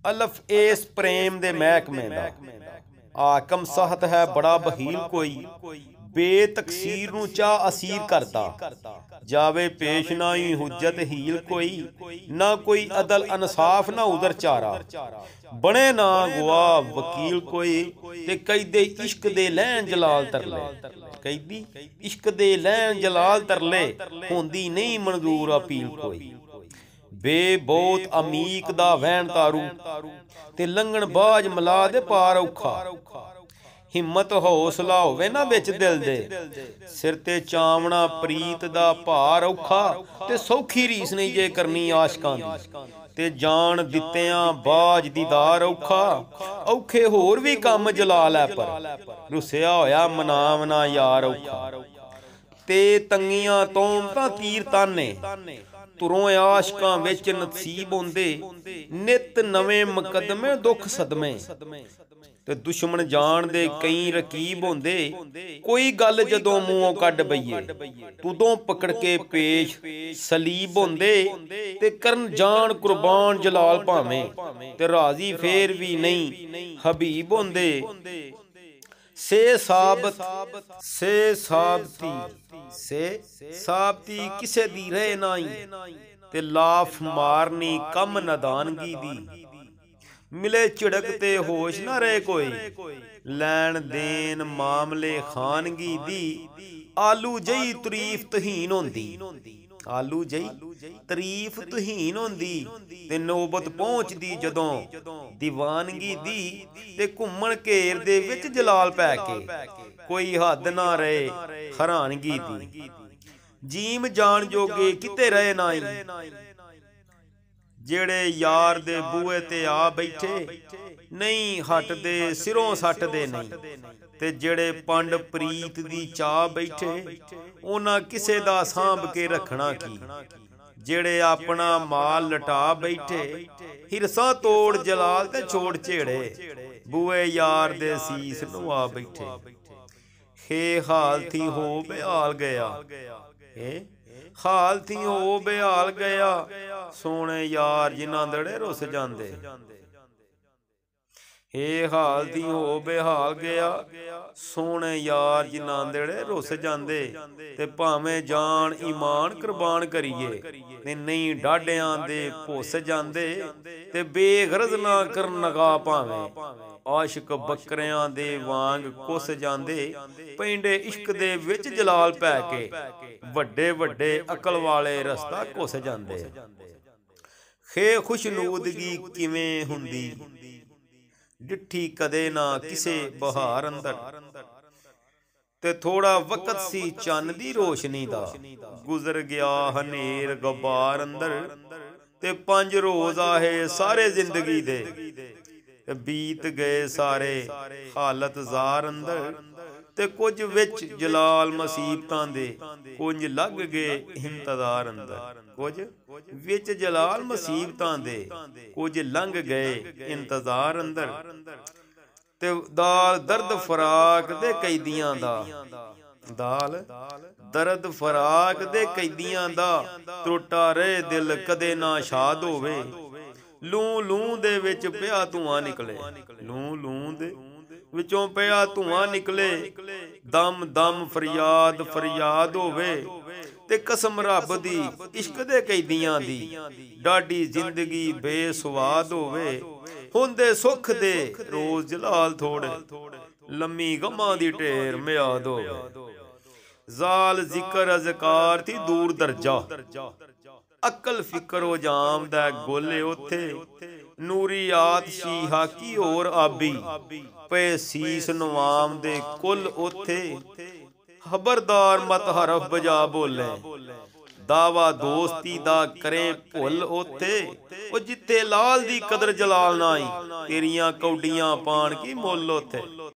अलफ S प्रेम दे महकमे दा आकम सहत है बड़ा बहील कोई बेतकसीर नू चाह असीर करदा जावे पेश ना ही हुज्जत हील कोई ना कोई अदल अनसाफ ना उधर चारा बने ना गुआ वकील कोई ते कैदे इश्क दे लैन जलाल तरले कैदी इश्क दे लैन जलाल तरले होंदी नहीं मंजूर अपील कोई बे बहुत अमीक दा वहन तारू ते लंघन बाज मला दे पार औखा हिम्मत हौसला होवे ना बिच दिल दे सिर ते चावना प्रीत दा भार औखा ते सौखी रीस नहीं जे करनी आशकां दी ते जान दित्तियां बाज दीदार औखा औखे होर भी काम जलाल है पर रुसिया होया मनावना यार औखा ते तंगियां तोमतां तीर ताने तुरों आशकां विच नसीब होंदे नित नवें मुकदमे दुख सदमे ते दुश्मन जान दे कई रकीब होंदे कोई गल जदों मूंहों कढ बईए तुदों पकड़ के पेश सलीब होंदे ते करन जान कुर्बान जलाल भावें ते राजी फेर भी नहीं हबीब होंदे से साबती किसे दी रहे नाई ते लाफ मारनी कम नदानगी दी मिले झिड़क ते होश ना रहे कोई लैन देन मामले खानगी दी आलू जई तरीफ तहीन होंदी आलू जई तरीफ तहीन होंदी ते नौबत पहुंचदी जदों दीवानगी दी ते घुम्मण घेर दे विच जलाल पै के कोई हद ना रहे हैरानगी दी जीम जान जोगे किते रहे नाई जेड़े यार दे बूहे ते आ बैठे नहीं हटदे सिरों सटदे नहीं ते जेड़े पंड प्रीत दी चाह बैठे उन्हां किसे दा सांभ के रखना की जेड़े अपना माल लटा बैठे हिरसा तोड़ जलाल ते छोड़ झेड़े बूहे यार दे सीस नुआ बैठे हे हाल थी हो बेहाल गया हाल थी हो बेहाल गया सोने यार जिन्हां दड़े रुस जांदे हे हाल थी हो बेहाल गया सोने यार जिन्हां दड़े रुस जांदे ते भावें जान ईमान कुर्बान करिए ते नहीं डाडियां दे भुस जांदे ते बेगरज ना कर नगा भावें आशिक बकरियां दे वांग कुस जांदे पैंडे इश्क दे विच जलाल पै के वड्डे वड्डे अकल वाले रस्ता घुस जांदे खे खुशनूदगी किवें हुंदी डिठी कदे ना किसे बहार अंदर ते थोड़ा वक्त सी चन्न दी रोशनी दा गुजर गया हनेर गबार अंदर ते 5 रोज आहे सारे जिंदगी दे बीत गए सारे हालत जार अंदर ते कुछ विच जलाल मुसीबतां दे कुंज लग गए इंतजार अंदर कुछ विच जलाल मुसीबतां दे कुछ लंघ गए इंतजार अंदर ते दाल दर्द फराक दे कैदियां दा दाल दर्द फराक दे कैदियां दा त्रुटा रहे दिल कदे ना शाद होवे लू लू दे विच पिया धुआं निकले लू लू दे विचों पिया धुआं निकले दम दम फरियाद फरियाद होवे ते कसम रब दी इश्क दे कैदियां दी डाडी जिंदगी बेसवाद होवे हुंदे सुख दे रोज जलाल थोड़े लम्मी गमां दी ढेर मियाद होवे जाल जिक्र अज़कार थी दूर दर्जा अकल फिक्र ओ जाम दा गोले उथे नूरी आतशी हाकी और आबी पे सीस नवाम दे कुल उथे खबरदार मत हरफ बजा बोले दावा दोस्ती दा करे भुल उथे ओ जिथे लाल दी कदर जलाल नाई तेरियां कौडियां पान की मुल उथे।